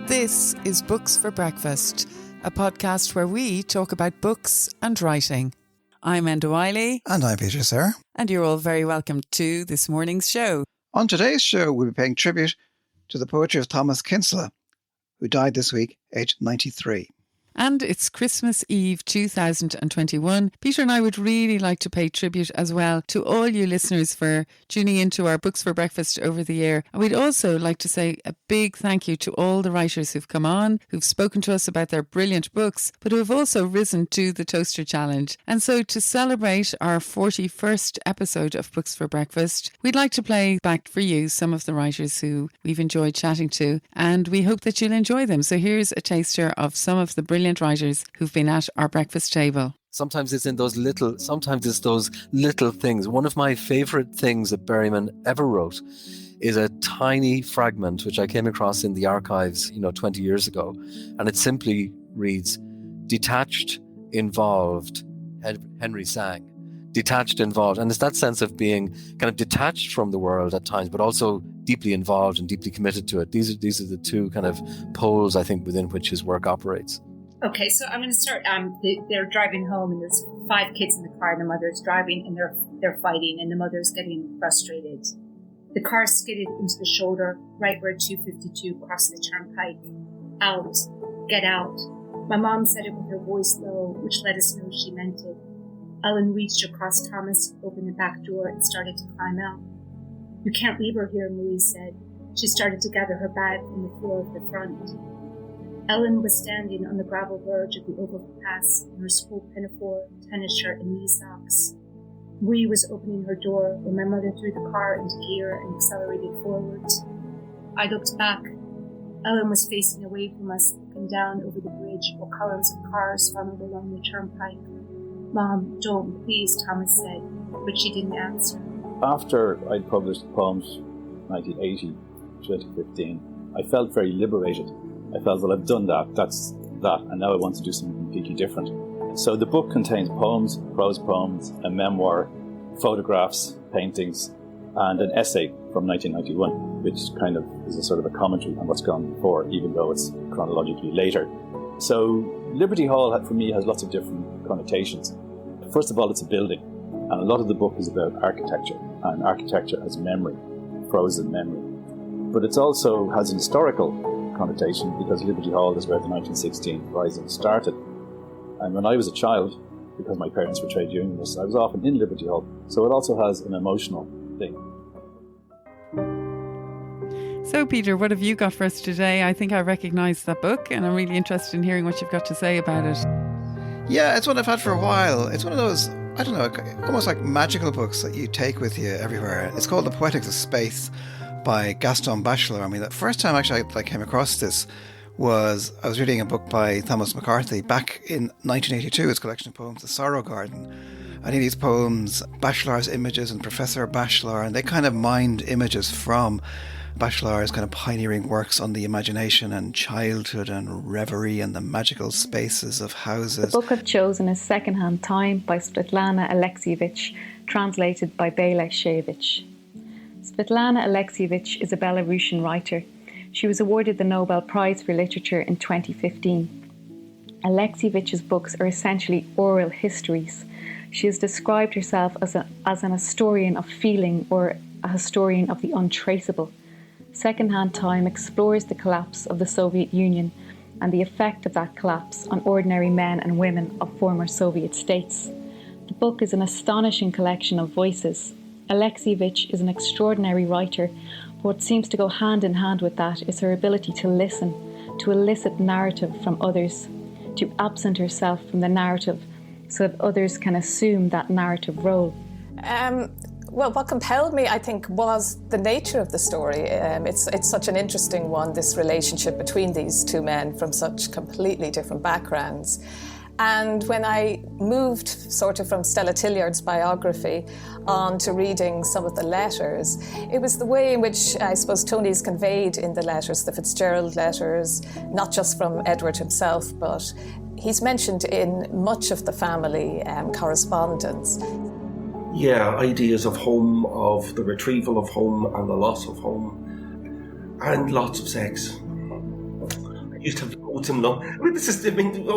This is Books for Breakfast, a podcast where we talk about books and writing. I'm Enda Wiley. And I'm Peter Sirr. And you're all very welcome to this morning's show. On today's show, we'll be paying tribute to the poetry of Thomas Kinsella, who died this week, aged 93. And it's Christmas Eve 2021. Peter and I would really like to pay tribute as well to all you listeners for tuning into our Books for Breakfast over the year. And we'd also like to say a big thank you to all the writers who've come on, who've spoken to us about their brilliant books, but who have also risen to the Toaster Challenge. And so to celebrate our 41st episode of Books for Breakfast, we'd like to play back for you some of the writers who we've enjoyed chatting to, and we hope that you'll enjoy them. So here's a taster of some of the brilliant writers who've been at our breakfast table. Sometimes it's those little things. One of my favourite things that Berryman ever wrote is a tiny fragment which I came across in the archives, 20 years ago. And it simply reads, detached, involved, Henry sang. Detached, involved. And it's that sense of being kind of detached from the world at times, but also deeply involved and deeply committed to it. These are the two kind of poles, I think, within which his work operates. Okay, so I'm going to start. They're driving home, and there's 5 kids in the car, and the mother's driving, and they're fighting, and the mother's getting frustrated. The car skidded into the shoulder, right where 252 crossed the turnpike. Out, get out. My mom said it with her voice low, which let us know she meant it. Ellen reached across Thomas, opened the back door, and started to climb out. You can't leave her here, Marie said. She started to gather her bag from the floor of the front. Ellen was standing on the gravel verge of the overpass in her school pinafore, tennis shirt, and knee socks. Marie was opening her door when my mother threw the car into gear and accelerated forward. I looked back. Ellen was facing away from us, looking down over the bridge while columns of cars funneled along the turnpike. Mom, don't, please, Thomas said, but she didn't answer. After I'd published poems 1980, 2015, I felt very liberated. I felt, well, I've done that, that's that, and now I want to do something completely different. So the book contains poems, prose poems, a memoir, photographs, paintings, and an essay from 1991, which kind of is a sort of a commentary on what's gone before, even though it's chronologically later. So Liberty Hall, for me, has lots of different connotations. First of all, it's a building, and a lot of the book is about architecture, and architecture as memory, frozen memory. But it also has an historical connotation because Liberty Hall is where the 1916 Rising started. And when I was a child, because my parents were trade unionists, I was often in Liberty Hall. So it also has an emotional thing. So Peter, what have you got for us today? I think I recognise that book and I'm really interested in hearing what you've got to say about it. Yeah, it's one I've had for a while. It's one of those, I don't know, almost like magical books that you take with you everywhere. It's called The Poetics of Space by Gaston Bachelard. I mean, the first time actually I came across this was I was reading a book by Thomas McCarthy back in 1982, his collection of poems, The Sorrow Garden. And in these poems, Bachelard's images and Professor Bachelard, and they kind of mined images from Bachelard's kind of pioneering works on the imagination and childhood and reverie and the magical spaces of houses. The book I've chosen is Secondhand Time by Svetlana Alexievich, translated by Bela Shevich. Svetlana Alexievich is a Belarusian writer. She was awarded the Nobel Prize for Literature in 2015. Alexievich's books are essentially oral histories. She has described herself as an historian of feeling or a historian of the untraceable. Secondhand Time explores the collapse of the Soviet Union and the effect of that collapse on ordinary men and women of former Soviet states. The book is an astonishing collection of voices. Alexievich is an extraordinary writer, but what seems to go hand in hand with that is her ability to listen, to elicit narrative from others, to absent herself from the narrative so that others can assume that narrative role. Well, what compelled me, I think, was the nature of the story. It's such an interesting one, this relationship between these two men from such completely different backgrounds. And when I moved sort of from Stella Tilliard's biography on to reading some of the letters, it was the way in which I suppose Tony's conveyed in the letters, the Fitzgerald letters, not just from Edward himself, but he's mentioned in much of the family correspondence. Yeah, ideas of home, of the retrieval of home and the loss of home, and lots of sex. used to have loads and loads. I mean, this is, I mean, we used to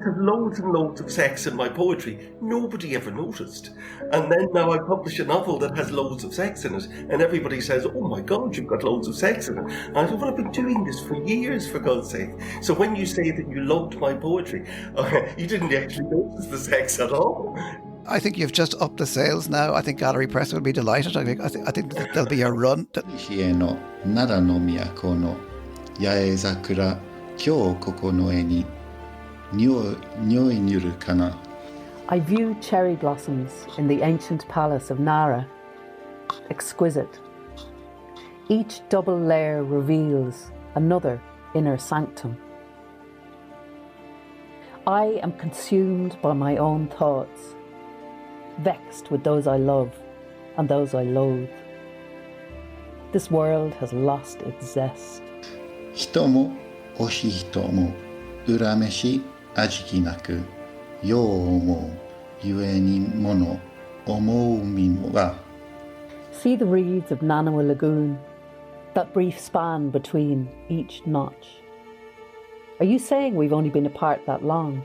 have loads and loads of sex in my poetry. Nobody ever noticed. And then now I publish a novel that has loads of sex in it, and everybody says, oh my God, you've got loads of sex in it. And I said, well, I've been doing this for years, for God's sake. So when you say that you loved my poetry, you didn't actually notice the sex at all. I think you've just upped the sales now. I think Gallery Press will be delighted. I think there'll be a run. 冷えの奈良の都の八重桜今日ここの絵に匂いにるかな I view cherry blossoms in the ancient palace of Nara. Exquisite. Each double layer reveals another inner sanctum. I am consumed by my own thoughts, vexed with those I love and those I loathe. This world has lost its zest. 人も惜しい人も恨めし味気なくよう思うゆえにもの思うみもが See the reeds of Nanawa Lagoon, that brief span between each notch. Are you saying we've only been apart that long?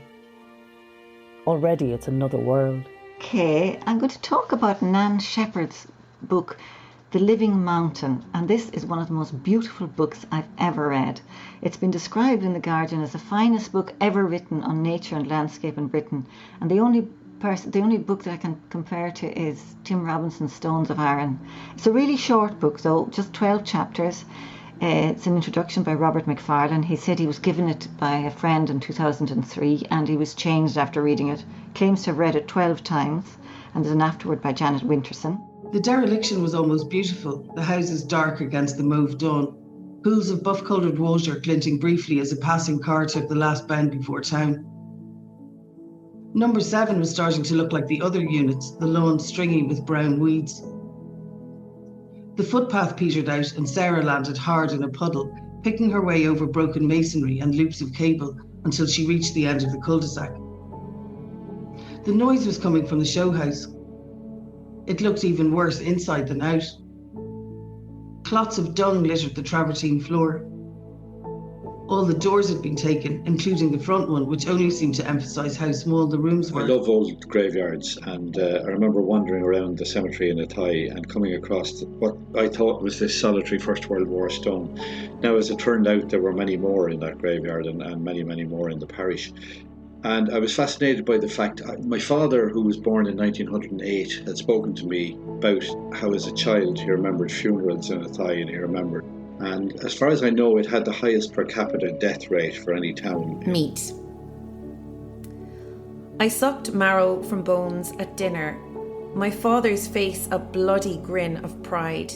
Already it's another world. Okay, I'm going to talk about Nan Shepherd's book, The Living Mountain, and this is one of the most beautiful books I've ever read. It's been described in The Guardian as the finest book ever written on nature and landscape in Britain, and the only book that I can compare to is Tim Robinson's Stones of Arran. It's a really short book though, just 12 chapters. It's an introduction by Robert Macfarlane. He said he was given it by a friend in 2003 and he was changed after reading it. Claims to have read it 12 times, and there's an afterword by Janet Winterson. The dereliction was almost beautiful, the houses dark against the mauve dawn, pools of buff-coloured water glinting briefly as a passing car took the last bend before town. Number 7 was starting to look like the other units, the lawn stringy with brown weeds. The footpath petered out and Sarah landed hard in a puddle, picking her way over broken masonry and loops of cable until she reached the end of the cul-de-sac. The noise was coming from the show house. It looked even worse inside than out. Clots of dung littered the travertine floor. All the doors had been taken, including the front one, which only seemed to emphasise how small the rooms were. I love old graveyards, and I remember wandering around the cemetery in Athy and coming across what I thought was this solitary First World War stone. Now, as it turned out, there were many more in that graveyard and many, many more in the parish. And I was fascinated by the fact my father, who was born in 1908, had spoken to me about how as a child he remembered funerals in Athy, and he remembered. And as far as I know, it had the highest per capita death rate for any town. Meat. I sucked marrow from bones at dinner, my father's face a bloody grin of pride.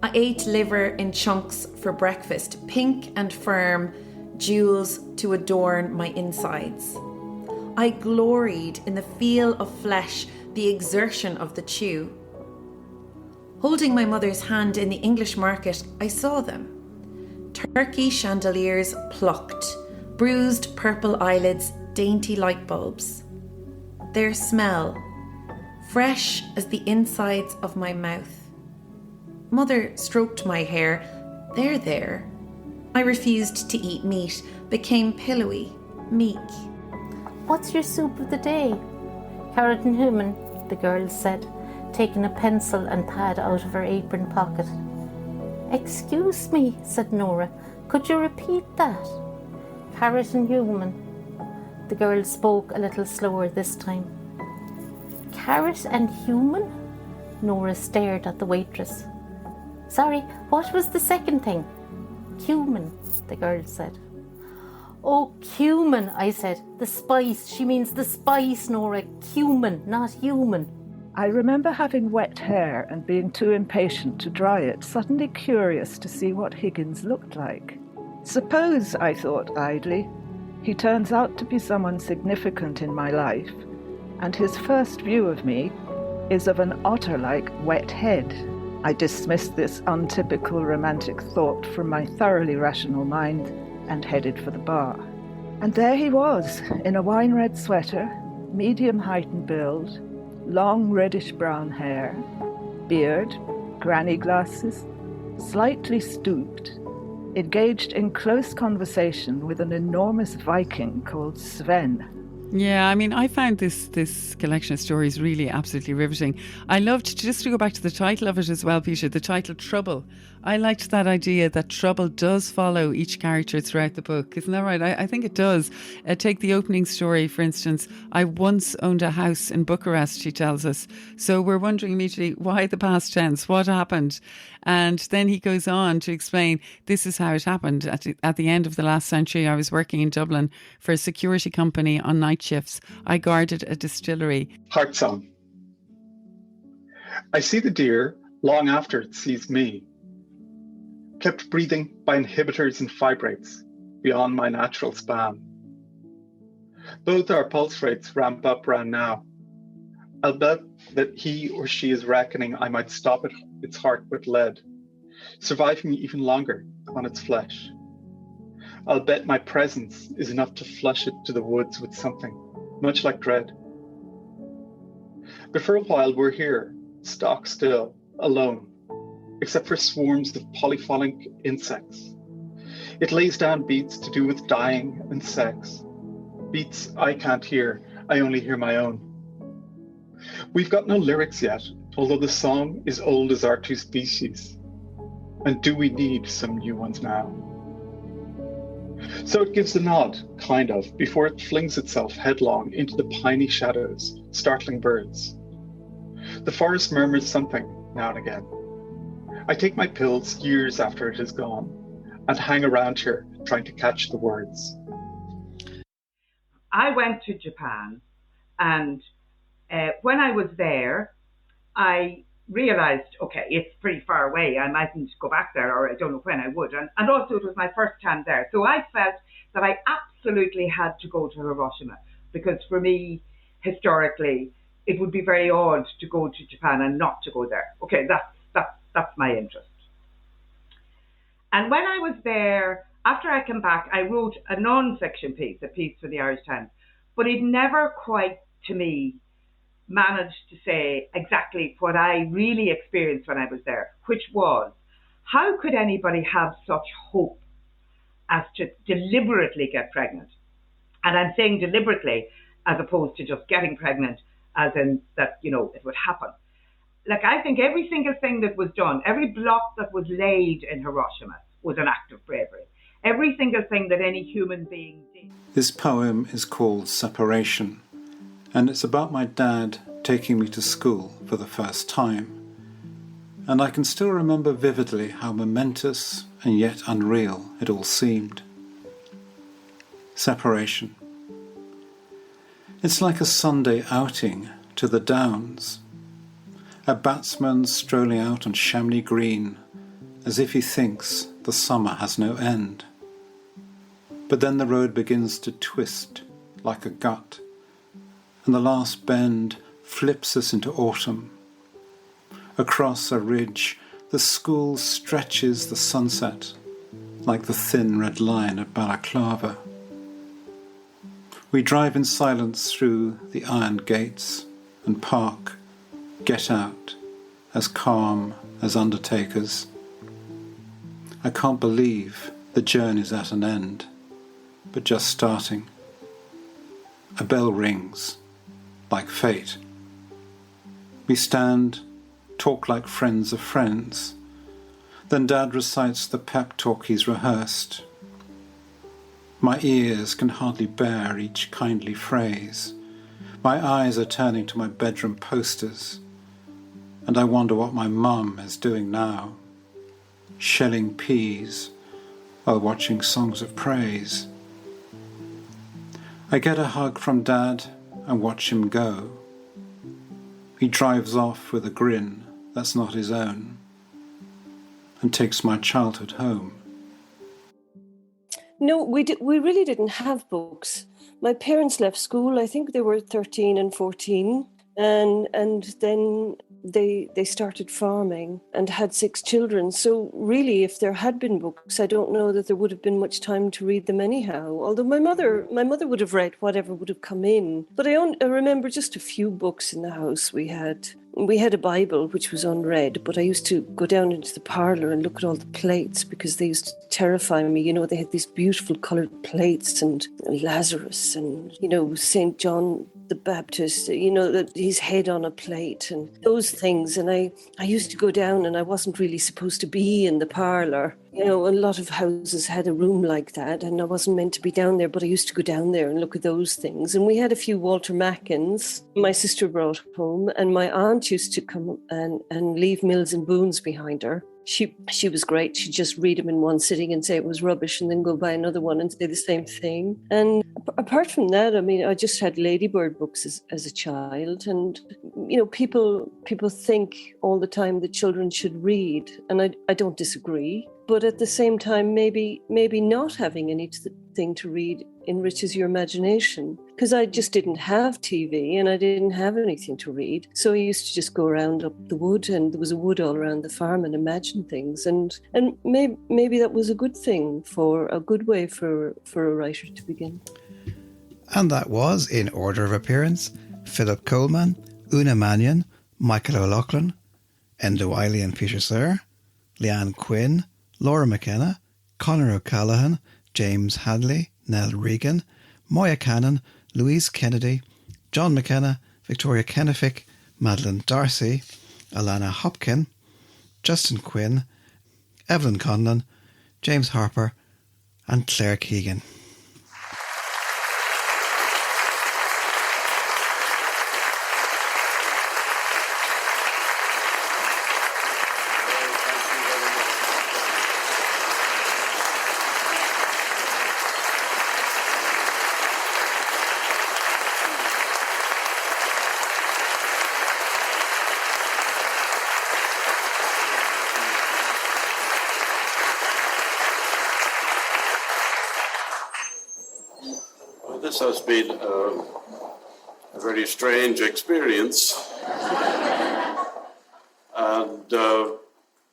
I ate liver in chunks for breakfast, pink and firm, jewels to adorn my insides. I gloried in the feel of flesh, the exertion of the chew. Holding my mother's hand in the English market, I saw them. Turkey chandeliers plucked, bruised purple eyelids, dainty light bulbs. Their smell, fresh as the insides of my mouth. Mother stroked my hair. They're there. I refused to eat meat, became pillowy, meek. What's your soup of the day? Carrot and human, the girl said, taking a pencil and pad out of her apron pocket. Excuse me, said Nora. Could you repeat that? Carrot and human. The girl spoke a little slower this time. Carrot and human? Nora stared at the waitress. Sorry, what was the second thing? Cumin, the girl said. Oh, cumin, I said. The spice. She means the spice, Nora. Cumin, not human. I remember having wet hair and being too impatient to dry it, suddenly curious to see what Higgins looked like. Suppose, I thought idly, he turns out to be someone significant in my life, and his first view of me is of an otter-like wet head. I dismissed this untypical romantic thought from my thoroughly rational mind and headed for the bar. And there he was, in a wine-red sweater, medium height and build, long reddish-brown hair, beard, granny glasses, slightly stooped, engaged in close conversation with an enormous Viking called Sven. Yeah, I mean, I found this collection of stories really absolutely riveting. I loved, just to go back to the title of it as well, Peter, the title Trouble. I liked that idea that trouble does follow each character throughout the book. Isn't that right? I think it does. Take the opening story, for instance. I once owned a house in Bucharest, she tells us. So we're wondering immediately, why the past tense? What happened? And then he goes on to explain, this is how it happened. At the end of the last century, I was working in Dublin for a security company on night shifts. I guarded a distillery. Heart song. I see the deer long after it sees me, kept breathing by inhibitors and fibrates beyond my natural span. Both our pulse rates ramp up round now. I'll bet that he or she is reckoning I might stop its heart with lead, surviving even longer on its flesh. I'll bet my presence is enough to flush it to the woods with something, much like dread. But for a while we're here, stock still, alone, except for swarms of polyphonic insects. It lays down beats to do with dying and sex. Beats I can't hear, I only hear my own. We've got no lyrics yet, although the song is old as our two species. And do we need some new ones now? So it gives a nod, kind of, before it flings itself headlong into the piney shadows, startling birds. The forest murmurs something now and again. I take my pills years after it is gone and hang around here trying to catch the words. I went to Japan, and when I was there, I realized, okay, it's pretty far away. I mightn't go back there, or I don't know when I would. And also it was my first time there. So I felt that I absolutely had to go to Hiroshima, because for me, historically, it would be very odd to go to Japan and not to go there. Okay, that's my interest. And when I was there, after I came back, I wrote a non-fiction piece, a piece for the Irish Times, but it never quite, to me, managed to say exactly what I really experienced when I was there, which was, how could anybody have such hope as to deliberately get pregnant? And I'm saying deliberately, as opposed to just getting pregnant, as in that, you know, it would happen. Like, I think every single thing that was done, every block that was laid in Hiroshima was an act of bravery. Every single thing that any human being did. This poem is called Separation, and it's about my dad taking me to school for the first time. And I can still remember vividly how momentous and yet unreal it all seemed. Separation. It's like a Sunday outing to the Downs. A batsman strolling out on Chamonix Green as if he thinks the summer has no end. But then the road begins to twist like a gut, and the last bend flips us into autumn. Across a ridge, the school stretches the sunset like the thin red line at Balaclava. We drive in silence through the iron gates and park, get out, as calm as undertakers. I can't believe the journey's at an end, but just starting. A bell rings, like fate. We stand, talk like friends of friends. Then Dad recites the pep talk he's rehearsed. My ears can hardly bear each kindly phrase. My eyes are turning to my bedroom posters, and I wonder what my mum is doing now, shelling peas while watching songs of praise. I get a hug from Dad and watch him go. He drives off with a grin that's not his own and takes my childhood home. No, we really didn't have books. My parents left school, I think they were 13 and 14, and then they started farming and had 6 children. So really, if there had been books, I don't know that there would have been much time to read them anyhow. Although my mother would have read whatever would have come in. But I remember just a few books in the house we had. We had a Bible, which was unread, but I used to go down into the parlour and look at all the plates because they used to terrify me. You know, they had these beautiful coloured plates and Lazarus and, you know, St. John the Baptist, you know, his head on a plate and those things. And I used to go down, and I wasn't really supposed to be in the parlour. You know, a lot of houses had a room like that, and I wasn't meant to be down there, but I used to go down there and look at those things. And we had a few Walter Mackins my sister brought home, and my aunt used to come and leave Mills and Boons behind her. She was great. She'd just read them in one sitting and say it was rubbish, and then go buy another one and say the same thing. And apart from that, I mean, I just had Ladybird books as a child. And, you know, people think all the time that children should read, and I don't disagree. But at the same time, maybe not having anything to read enriches your imagination. Because I just didn't have TV and I didn't have anything to read. So I used to just go around up the wood, and there was a wood all around the farm, and imagine things. And maybe that was a good thing, for a good way for a writer to begin. And that was, in order of appearance, Philip Coleman, Una Mannion, Michael O'Loughlin, Enda Wiley and Peter Sirr, Leanne Quinn, Laura McKenna, Conor O'Callaghan, James Hadley, Nell Regan, Moya Cannon, Louise Kennedy, John McKenna, Victoria Kennefic, Madeline Darcy, Alana Hopkin, Justin Quinn, Evelyn Conlon, James Harper and Claire Keegan. This has been a very strange experience and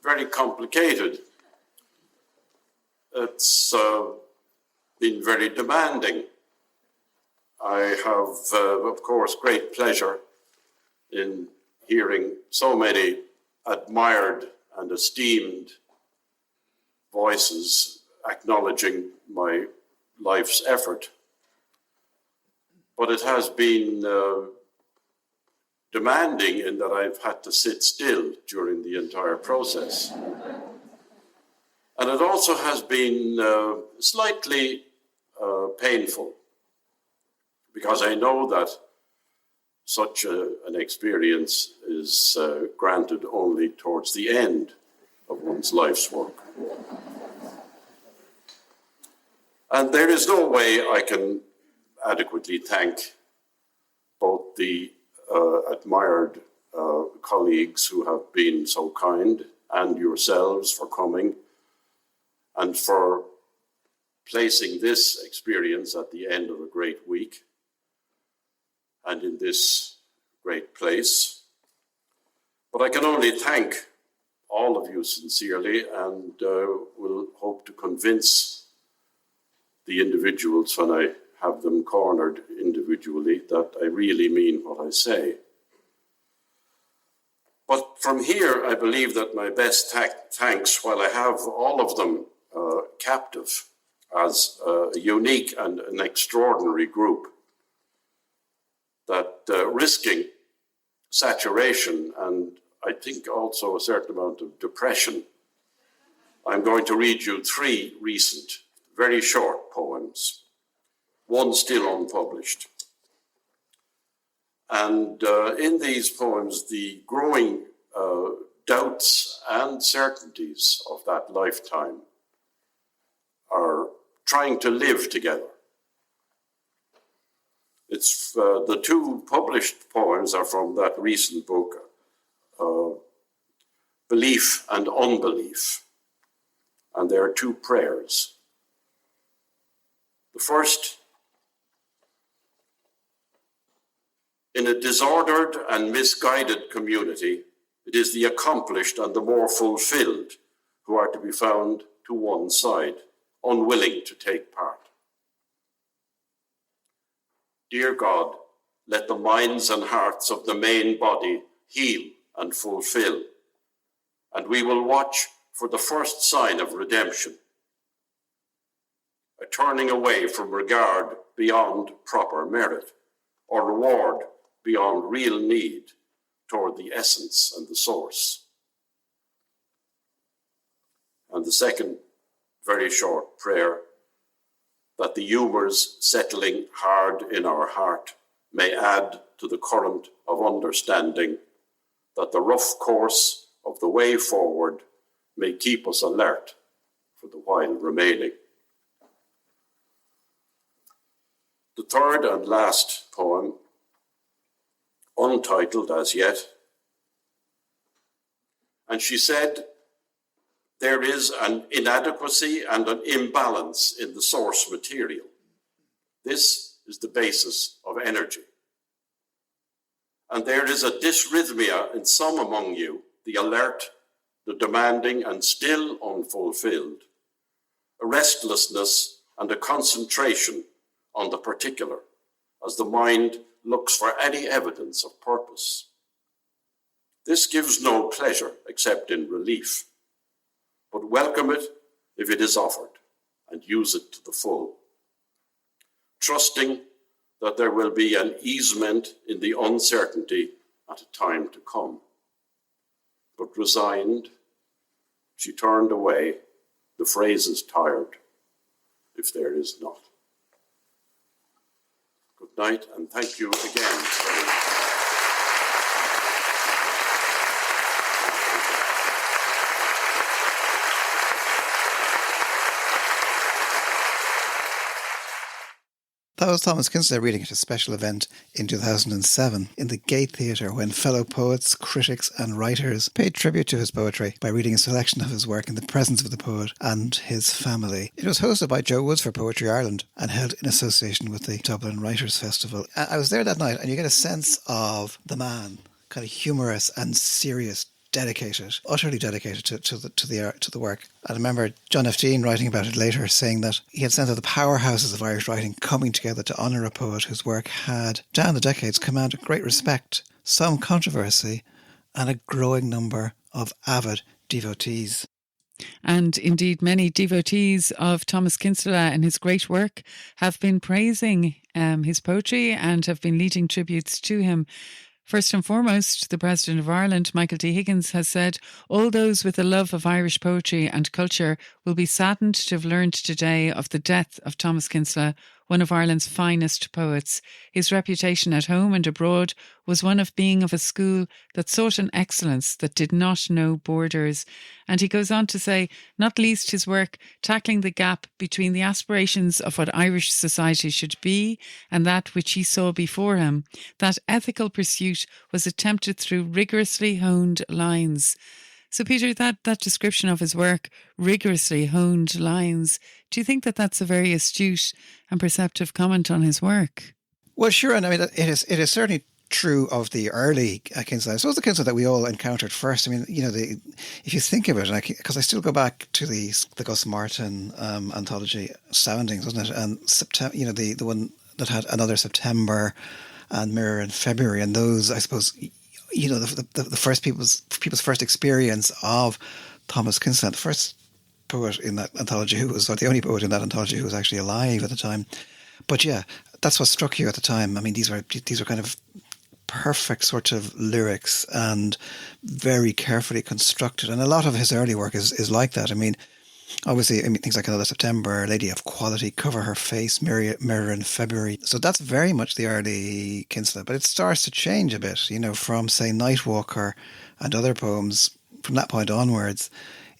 very complicated. It's been very demanding. I have, of course, great pleasure in hearing so many admired and esteemed voices acknowledging my life's effort. But it has been demanding in that I've had to sit still during the entire process. And it also has been slightly painful, because I know that such an experience is granted only towards the end of one's life's work. And there is no way I can adequately thank both the admired colleagues who have been so kind, and yourselves for coming and for placing this experience at the end of a great week and in this great place. But I can only thank all of you sincerely, and will hope to convince the individuals when I have them cornered individually that I really mean what I say. But from here, I believe that my best thanks, while I have all of them captive as a unique and an extraordinary group, that risking saturation and I think also a certain amount of depression, I'm going to read you 3 recent, very short poems, one still unpublished. And in these poems, the growing doubts and certainties of that lifetime are trying to live together. It's the 2 published poems are from that recent book, Belief and Unbelief. And there are 2 prayers. The first: in a disordered and misguided community, It is the accomplished and the more fulfilled who are to be found to one side, unwilling to take part. Dear God, let the minds and hearts of the main body heal and fulfill, and we will watch for the first sign of redemption, a turning away from regard beyond proper merit, or reward beyond real need toward the essence and the source. And the second very short prayer, that the humours settling hard in our heart may add to the current of understanding, that the rough course of the way forward may keep us alert for the while remaining. The third and last poem, untitled as yet. And she said, there is an inadequacy and an imbalance in the source material. This is the basis of energy. And there is a dysrhythmia in some among you, the alert, the demanding and still unfulfilled, a restlessness and a concentration on the particular, as the mind looks for any evidence of purpose. This gives no pleasure except in relief, but welcome it if it is offered and use it to the full, trusting that there will be an easement in the uncertainty at a time to come. But resigned, she turned away, the phrase is tired, if there is not. Good night, and thank you again. That was Thomas Kinsella reading at a special event in 2007 in the Gate Theatre, when fellow poets, critics and writers paid tribute to his poetry by reading a selection of his work in the presence of the poet and his family. It was hosted by Joe Woods for Poetry Ireland and held in association with the Dublin Writers' Festival. I was there that night, and you get a sense of the man, kind of humorous and serious, dedicated, utterly dedicated to the work. I remember John F. Dean writing about it later, saying that he had sent out the powerhouses of Irish writing coming together to honour a poet whose work had, down the decades, commanded great respect, some controversy, and a growing number of avid devotees. And indeed, many devotees of Thomas Kinsella and his great work have been praising his poetry and have been leading tributes to him. First and foremost, the President of Ireland, Michael D. Higgins, has said, all those with a love of Irish poetry and culture will be saddened to have learned today of the death of Thomas Kinsella, one of Ireland's finest poets. His reputation at home and abroad was one of being of a school that sought an excellence that did not know borders. And he goes on to say, not least his work tackling the gap between the aspirations of what Irish society should be and that which he saw before him. That ethical pursuit was attempted through rigorously honed lines. So, Peter, that description of his work, rigorously honed lines, do you think that that's a very astute and perceptive comment on his work? Well, sure, and I mean, it is certainly true of the early Kinsella. I suppose the Kinsella that we all encountered first. I mean, you know, if you think of it, because I still go back to the Gus Martin anthology, Soundings, wasn't it? And September, you know, the one that had Another September and Mirror in February, and those, I suppose, you know, the first people's first experience of Thomas Kinsella, the first poet in that anthology or the only poet in that anthology who was actually alive at the time. But yeah, that's what struck you at the time. I mean, these were kind of perfect sort of lyrics and very carefully constructed. And a lot of his early work is like that. I mean, obviously, things like Another September, Lady of Quality, Cover Her Face, Mirror in February. So that's very much the early Kinsella. But it starts to change a bit, you know, from, say, Nightwalker and other poems. From that point onwards,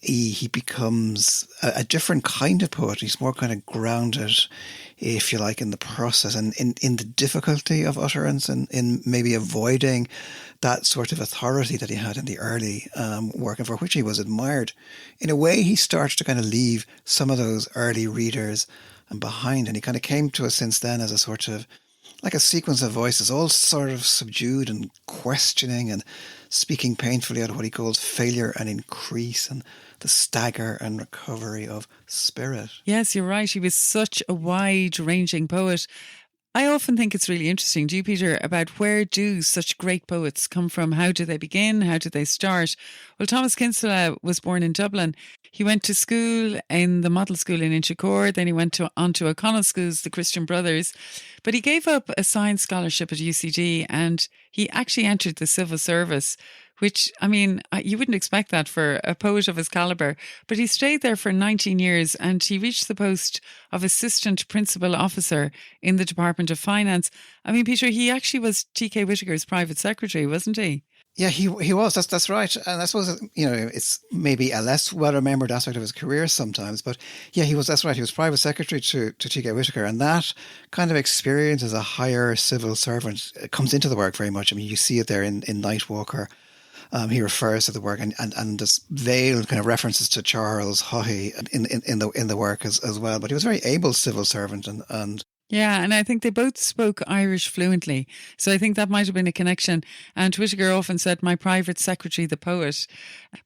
he becomes a different kind of poet. He's more kind of grounded, if you like, in the process and in the difficulty of utterance and in maybe avoiding that sort of authority that he had in the early work and for which he was admired. In a way, he started to kind of leave some of those early readers behind, and he kind of came to us since then as a sort of like a sequence of voices, all sort of subdued and questioning and speaking painfully out of what he calls failure and increase and the stagger and recovery of spirit. Yes, you're right. He was such a wide-ranging poet. I often think it's really interesting, do you, Peter, about where do such great poets come from? How do they begin? How do they start? Well, Thomas Kinsella was born in Dublin. He went to school in the Model School in Inchicore, then he went on to O'Connell Schools, the Christian Brothers, but he gave up a science scholarship at UCD and he actually entered the civil service, which, I mean, you wouldn't expect that for a poet of his calibre. But he stayed there for 19 years and he reached the post of assistant principal officer in the Department of Finance. I mean, Peter, he actually was T.K. Whittaker's private secretary, wasn't he? Yeah, he was. That's right. And I suppose, it's maybe a less well-remembered aspect of his career sometimes. But yeah, that's right. He was private secretary to T.K. Whittaker. And that kind of experience as a higher civil servant comes into the work very much. I mean, you see it there in Nightwalker. He refers to the work and this veiled kind of references to Charles Haughey in the work as well. But he was a very able civil servant and yeah, and I think they both spoke Irish fluently. So I think that might have been a connection. And Whittaker often said, my private secretary, the poet.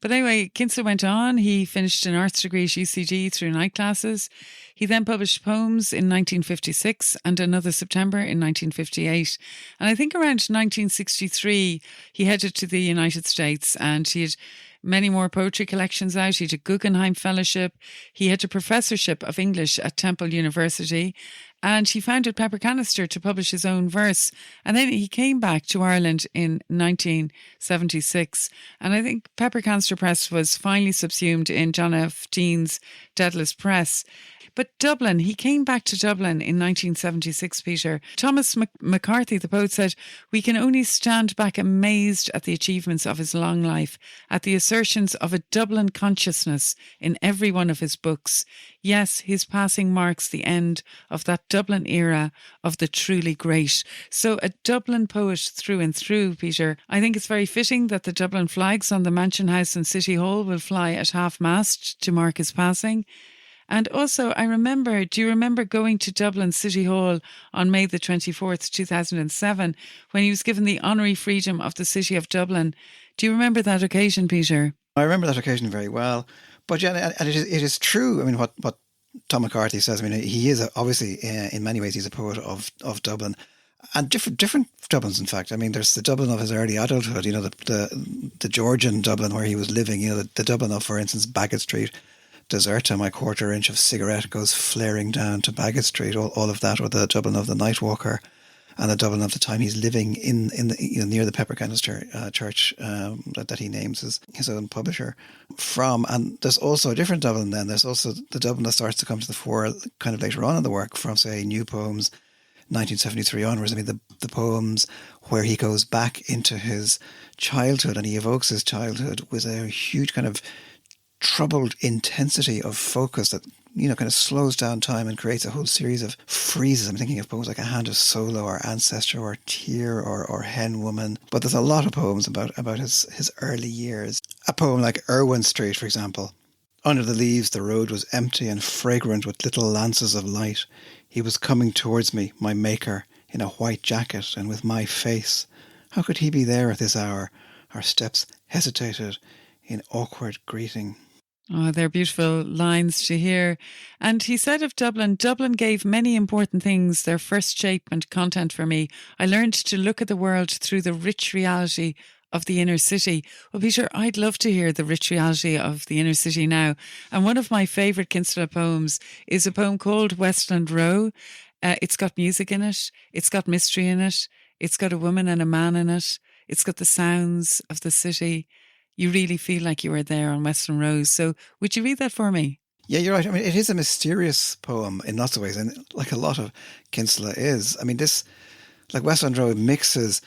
But anyway, Kinsella went on. He finished an arts degree at UCD through night classes. He then published poems in 1956 and Another September in 1958. And I think around 1963, he headed to the United States and he had many more poetry collections out. He had a Guggenheim Fellowship. He had a professorship of English at Temple University. And he founded Pepper Canister to publish his own verse. And then he came back to Ireland in 1976. And I think Pepper Canister Press was finally subsumed in John F. Dean's Daedalus Press. But Dublin, he came back to Dublin in 1976, Peter. Thomas McCarthy, the poet, said, we can only stand back amazed at the achievements of his long life, at the assertions of a Dublin consciousness in every one of his books. Yes, his passing marks the end of that Dublin era of the truly great. So a Dublin poet through and through, Peter. I think it's very fitting that the Dublin flags on the Mansion House and City Hall will fly at half-mast to mark his passing. And also, do you remember going to Dublin City Hall on May the 24th, 2007, when he was given the honorary freedom of the city of Dublin? Do you remember that occasion, Peter? I remember that occasion very well. But yeah, and it is true. I mean, what Tom McCarthy says, I mean, he is obviously, in many ways, he's a poet of Dublin. And different Dublins, in fact. I mean, there's the Dublin of his early adulthood, the Georgian Dublin where he was living, the Dublin of, for instance, Bagot Street. Deserta, my quarter inch of cigarette goes flaring down to Bagot Street, all of that, or the Dublin of the Nightwalker, and the Dublin of the time he's living in the near the Pepper Canister church that he names his own publisher from. And there's also a different Dublin then. There's also the Dublin that starts to come to the fore kind of later on in the work from, say, New Poems, 1973 onwards. I mean, the poems where he goes back into his childhood and he evokes his childhood with a huge kind of troubled intensity of focus that, kind of slows down time and creates a whole series of freezes. I'm thinking of poems like A Hand of Solo or Ancestor or Tear or Hen Woman. But there's a lot of poems about his early years. A poem like Irwin Street, for example. Under the leaves the road was empty and fragrant with little lances of light. He was coming towards me, my maker, in a white jacket and with my face. How could he be there at this hour? Our steps hesitated in awkward greeting. Oh, they're beautiful lines to hear. And he said of Dublin gave many important things their first shape and content for me. I learned to look at the world through the rich reality of the inner city. Well, Peter, I'd love to hear the rich reality of the inner city now. And one of my favourite Kinsella poems is a poem called Westland Row. It's got music in it. It's got mystery in it. It's got a woman and a man in it. It's got the sounds of the city. You really feel like you were there on Western Row. So would you read that for me? Yeah, you're right. I mean, it is a mysterious poem in lots of ways, and like a lot of Kinsella is. I mean, this, like Westland Row, mixes,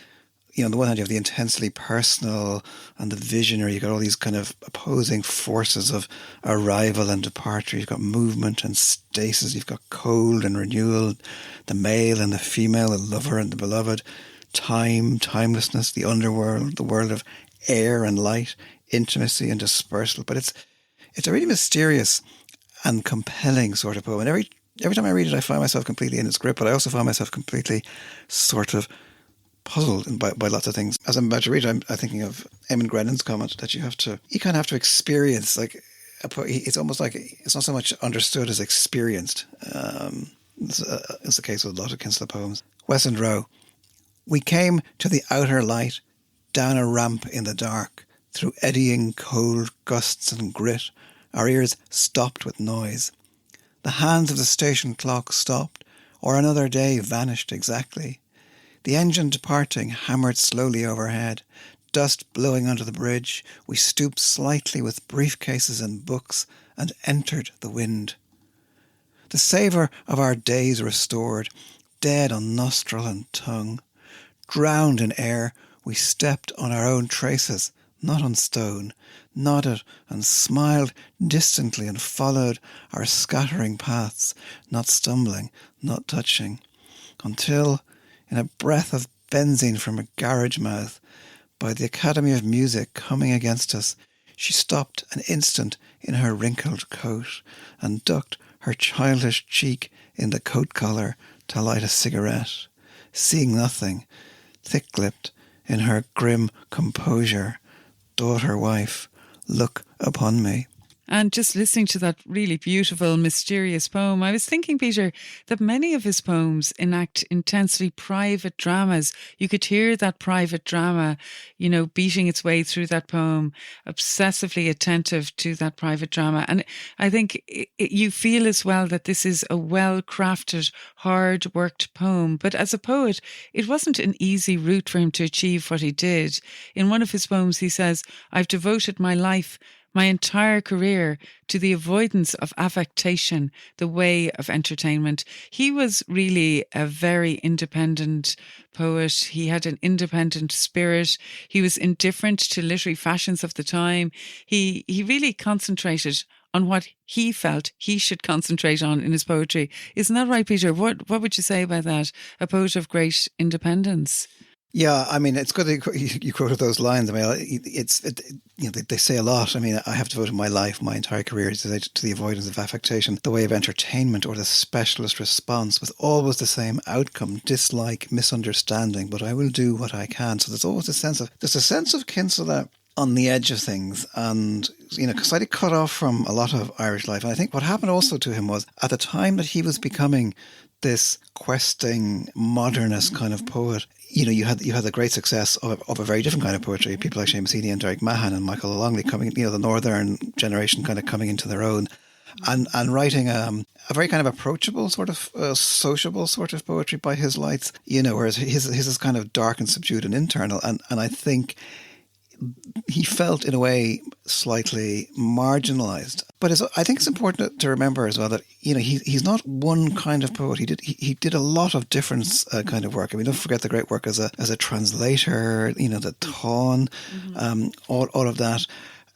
on the one hand, you have the intensely personal and the visionary. You've got all these kind of opposing forces of arrival and departure. You've got movement and stasis. You've got cold and renewal, the male and the female, the lover and the beloved, time, timelessness, the underworld, the world of air and light, intimacy and dispersal. But it's a really mysterious and compelling sort of poem. And every every time I read it, I find myself completely in its grip, but I also find myself completely sort of puzzled by lots of things. As I'm about to read, I'm thinking of Eamon Grennan's comment that you kind of have to experience, like, it's almost like it's not so much understood as experienced. It's the case with a lot of Kinsella poems. Wesson Rowe. We came to the outer light, down a ramp in the dark, through eddying cold gusts and grit. Our ears stopped with noise. The hands of the station clock stopped, or another day vanished exactly. The engine departing hammered slowly overhead. Dust blowing onto the bridge, we stooped slightly with briefcases and books and entered the wind. The savour of our days restored, dead on nostril and tongue. Drowned in air, we stepped on our own traces, not on stone, nodded and smiled distantly and followed our scattering paths, not stumbling, not touching, until, in a breath of benzene from a garage mouth, by the Academy of Music coming against us, she stopped an instant in her wrinkled coat and ducked her childish cheek in the coat collar to light a cigarette, seeing nothing, thick-lipped in her grim composure. Daughter, wife, look upon me. And just listening to that really beautiful, mysterious poem, I was thinking, Peter, that many of his poems enact intensely private dramas. You could hear that private drama, beating its way through that poem, obsessively attentive to that private drama. And I think you feel as well that this is a well-crafted, hard-worked poem. But as a poet, it wasn't an easy route for him to achieve what he did. In one of his poems, he says, "I've devoted my life, my entire career, to the avoidance of affectation, the way of entertainment." He was really a very independent poet. He had an independent spirit. He was indifferent to literary fashions of the time. He really concentrated on what he felt he should concentrate on in his poetry. Isn't that right, Peter? What would you say about that? A poet of great independence. Yeah, I mean, it's good that you quoted those lines. I mean, they say a lot. I mean, I have devoted my life, my entire career to the avoidance of affectation, the way of entertainment, or the specialist response, with always the same outcome: dislike, misunderstanding. But I will do what I can. So there's always a sense of Kinsella on the edge of things, and slightly cut off from a lot of Irish life. And I think what happened also to him was, at the time that he was becoming this questing modernist kind of poet, you had the great success of a very different kind of poetry. People like Seamus Heaney and Derek Mahan and Michael Longley coming, the northern generation kind of coming into their own, and writing a very kind of approachable sort of sociable sort of poetry by his lights. Whereas his is kind of dark and subdued and internal. And I think he felt, in a way, slightly marginalised. But I think it's important to remember as well that he's not one kind of poet. He did a lot of different kind of work. I mean, don't forget the great work as a translator. The Taun, all of that.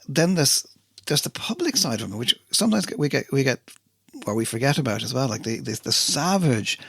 Then there's the public side of him, which sometimes we forget about as well, like the savage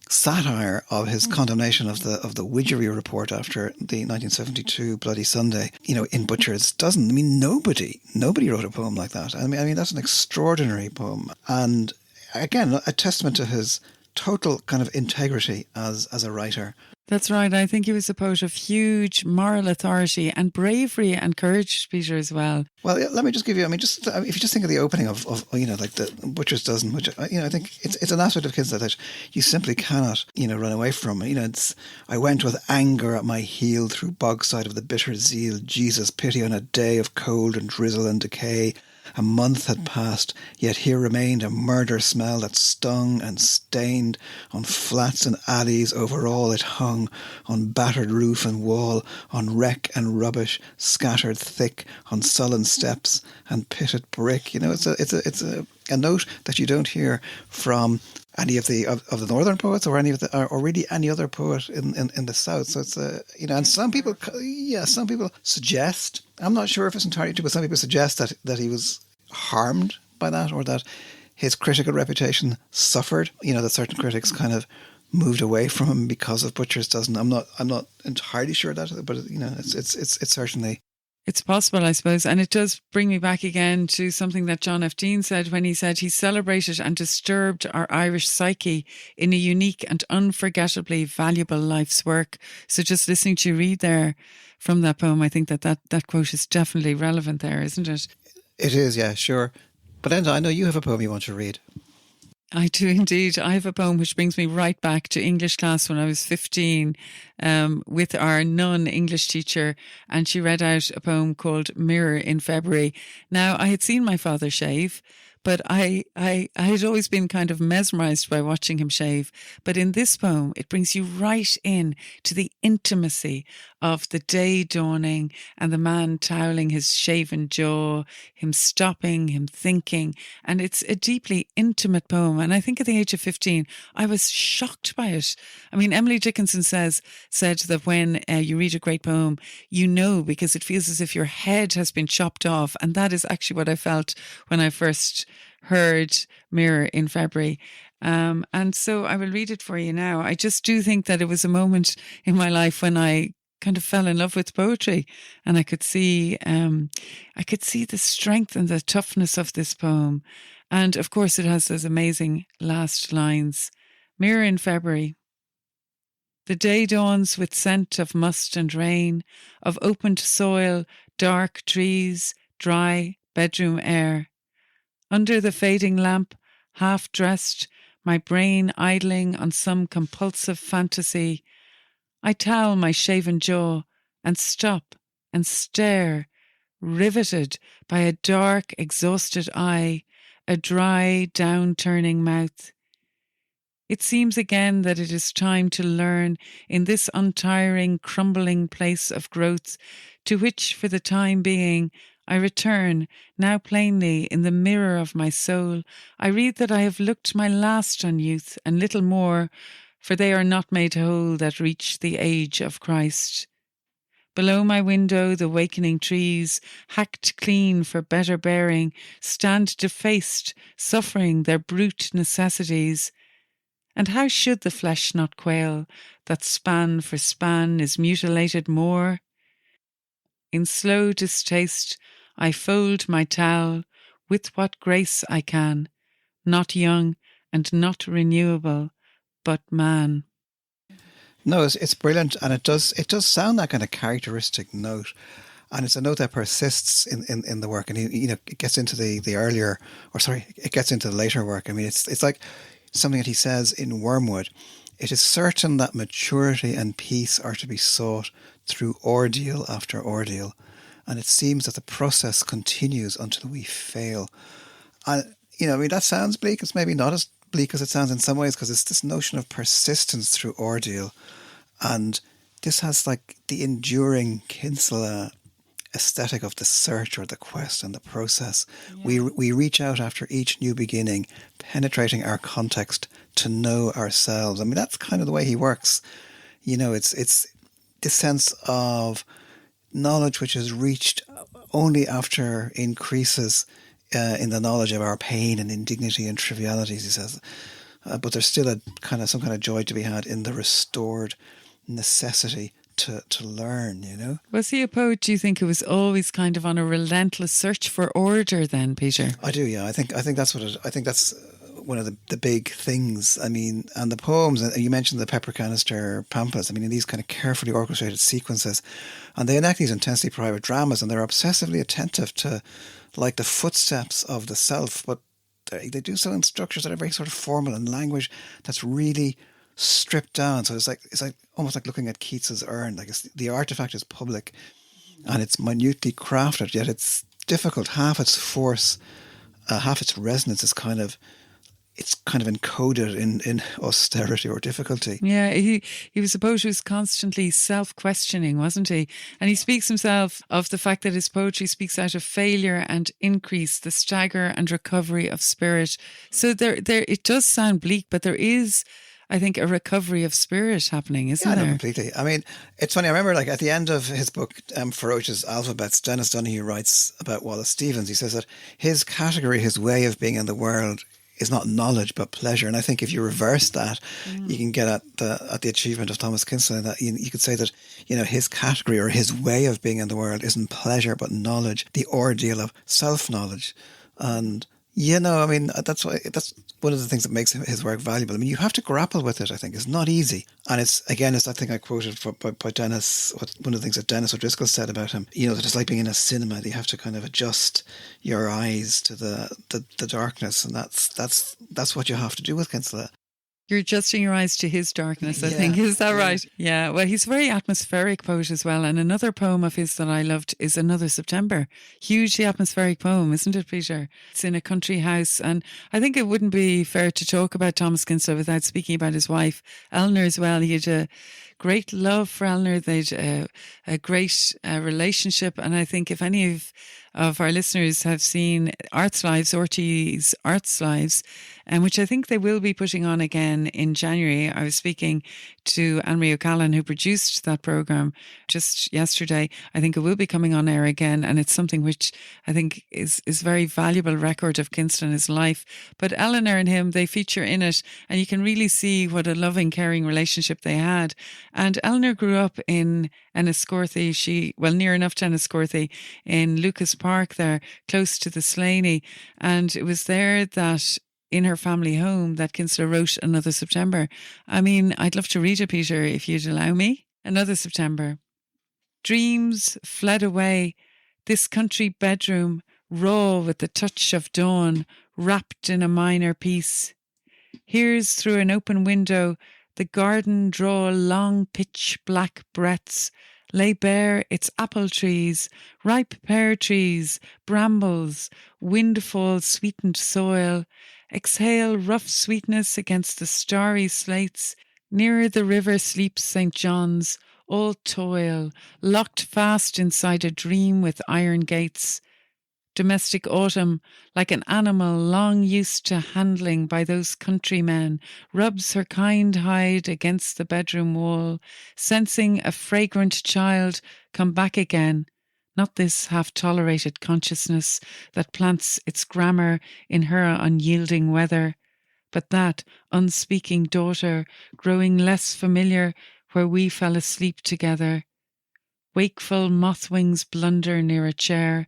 satire of his condemnation of the Widgery report after the 1972 Bloody Sunday, in Butcher's Dozen. I mean, nobody wrote a poem like that. I mean that's an extraordinary poem, and again, a testament to his total kind of integrity as a writer. That's right. I think he was a poet of huge moral authority and bravery and courage, Peter, as well. Well, let me just give you, if you just think of the opening of like the Butcher's Dozen, which, I think it's an aspect of Kinsella that you simply cannot, run away from. I went with anger at my heel through bogside of the bitter zeal. Jesus, pity on a day of cold and drizzle and decay. A month had passed, yet here remained a murder smell that stung and stained. On flats and alleys over all it hung, on battered roof and wall, on wreck and rubbish scattered thick, on sullen steps and pitted brick. It's a note that you don't hear from any of the northern poets or any of or really any other poet in the south. So it's and some people suggest, I'm not sure if it's entirely true, but some people suggest that he was harmed by that, or that his critical reputation suffered. That certain critics kind of moved away from him because of Butcher's Dozen. I'm not entirely sure that, but it's certainly It's possible, I suppose. And it does bring me back again to something that John F. Dean said when he said he celebrated and disturbed our Irish psyche in a unique and unforgettably valuable life's work. So just listening to you read there from that poem, I think that quote is definitely relevant there, isn't it? It is, yeah, sure. But Enda, I know you have a poem you want to read. I do indeed. I have a poem which brings me right back to English class when I was 15 with our nun English teacher, and she read out a poem called Mirror in February. Now, I had seen my father shave, but I had always been kind of mesmerised by watching him shave. But in this poem, it brings you right in to the intimacy of the day dawning and the man toweling his shaven jaw, him stopping, him thinking. And it's a deeply intimate poem. And I think at the age of 15, I was shocked by it. I mean, Emily Dickinson said that when you read a great poem, you know, because it feels as if your head has been chopped off. And that is actually what I felt when I first heard Mirror in February. And so I will read it for you now. I just do think that it was a moment in my life when I kind of fell in love with poetry, and I could see the strength and the toughness of this poem. And of course it has those amazing last lines. Mirror in February. The day dawns with scent of must and rain, of opened soil, dark trees, dry bedroom air. Under the fading lamp, half dressed, my brain idling on some compulsive fantasy, I towel my shaven jaw and stop and stare, riveted by a dark, exhausted eye, a dry, down-turning mouth. It seems again that it is time to learn in this untiring, crumbling place of growth, to which, for the time being, I return, now plainly in the mirror of my soul. I read that I have looked my last on youth, and little more, for they are not made whole that reach the age of Christ. Below my window the wakening trees, hacked clean for better bearing, stand defaced, suffering their brute necessities. And how should the flesh not quail, that span for span is mutilated more? In slow distaste I fold my towel with what grace I can, not young and not renewable, but man. No, it's brilliant, and it does sound that kind of characteristic note, and it's a note that persists in the work, and it gets into it gets into the later work. I mean, it's like something that he says in Wormwood. It is certain that maturity and peace are to be sought through ordeal after ordeal, and it seems that the process continues until we fail. And I mean, that sounds bleak. It's maybe not as bleak as it sounds in some ways, because it's this notion of persistence through ordeal, and this has like the enduring Kinsella aesthetic of the search or the quest and the process. Yeah. We reach out after each new beginning, penetrating our context to know ourselves. I mean, that's kind of the way he works. It's this sense of knowledge which is reached only after increases in the knowledge of our pain and indignity and trivialities, he says. But there's still some kind of joy to be had in the restored necessity to learn, Was he a poet, do you think, who was always kind of on a relentless search for order then, Peter? I do, yeah. I think that's one of the big things. I mean, and the poems, you mentioned the pepper canister pamphlets, I mean, in these kind of carefully orchestrated sequences, and they enact these intensely private dramas, and they're obsessively attentive to like the footsteps of the self, but they do so in structures that are very sort of formal and language that's really stripped down. So it's like almost like looking at Keats's urn. Like the artifact is public and it's minutely crafted, yet it's difficult. Half its force, half its resonance is kind of encoded in austerity or difficulty. Yeah, he was a poet who was constantly self-questioning, wasn't he? And he speaks himself of the fact that his poetry speaks out of failure and increase, the stagger and recovery of spirit. So there it does sound bleak, but there is, I think, a recovery of spirit happening, isn't there? No, completely. I mean, it's funny. I remember, like, at the end of his book, Ferocious Alphabets, Dennis Donahue writes about Wallace Stevens. He says that his category, his way of being in the world, is not knowledge but pleasure. And I think if you reverse that, you can get at the achievement of Thomas Kinsella. That you could say that, you know, his category or his way of being in the world isn't pleasure but knowledge, the ordeal of self-knowledge. And you know, I mean, that's one of the things that makes his work valuable. I mean, you have to grapple with it, I think. It's not easy. And it's that thing I quoted by Dennis, one of the things that Dennis O'Driscoll said about him, you know, that it's like being in a cinema. That you have to kind of adjust your eyes to the darkness. And that's what you have to do with Kinsella. You're adjusting your eyes to his darkness, I think. Is that right? Yeah. Well, he's a very atmospheric poet as well. And another poem of his that I loved is Another September. Hugely atmospheric poem, isn't it, Peter? It's in a country house. And I think it wouldn't be fair to talk about Thomas Kinsella without speaking about his wife, Eleanor, as well. He had a great love for Eleanor. They'd a great relationship. And I think if any of our listeners have seen Arts Lives, RT's Arts Lives, which I think they will be putting on again in January. I was speaking to Anne-Marie O'Callaghan, who produced that programme just yesterday. I think it will be coming on air again, and it's something which I think is very valuable record of Kinsella and his life. But Eleanor and him, they feature in it, and you can really see what a loving, caring relationship they had. And Eleanor grew up in Enniscorthy, near enough to Enniscorthy, in Lucas Park there, close to the Slaney. And it was there that, in her family home, that Kinsella wrote Another September. I mean, I'd love to read it, Peter, if you'd allow me. Another September. Dreams fled away, this country bedroom, raw with the touch of dawn, wrapped in a minor peace. Here's through an open window, the garden draw long pitch black breadths, lay bare its apple trees, ripe pear trees, brambles, windfall sweetened soil, exhale rough sweetness against the starry slates. Nearer the river sleeps St. John's, all toil, locked fast inside a dream with iron gates. Domestic autumn, like an animal long used to handling by those countrymen, rubs her kind hide against the bedroom wall, sensing a fragrant child come back again. Not this half-tolerated consciousness that plants its grammar in her unyielding weather, but that unspeaking daughter growing less familiar where we fell asleep together. Wakeful moth-wings blunder near a chair,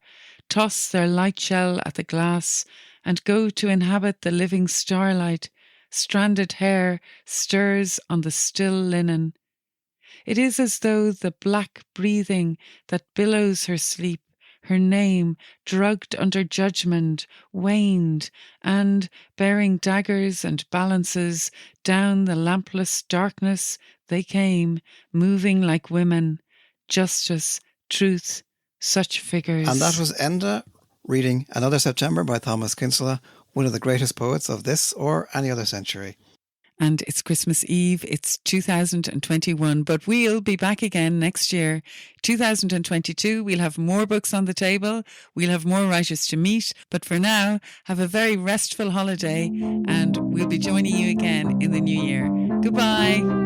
toss their light shell at the glass, and go to inhabit the living starlight. Stranded hair stirs on the still linen. It is as though the black breathing that billows her sleep, her name, drugged under judgment, waned, and, bearing daggers and balances, down the lampless darkness they came, moving like women. Justice, truth, such figures. And that was Enda reading Another September by Thomas Kinsella, one of the greatest poets of this or any other century. And it's Christmas Eve, it's 2021, but we'll be back again next year, 2022. We'll have more books on the table, we'll have more writers to meet, but for now, have a very restful holiday, and we'll be joining you again in the new year. Goodbye.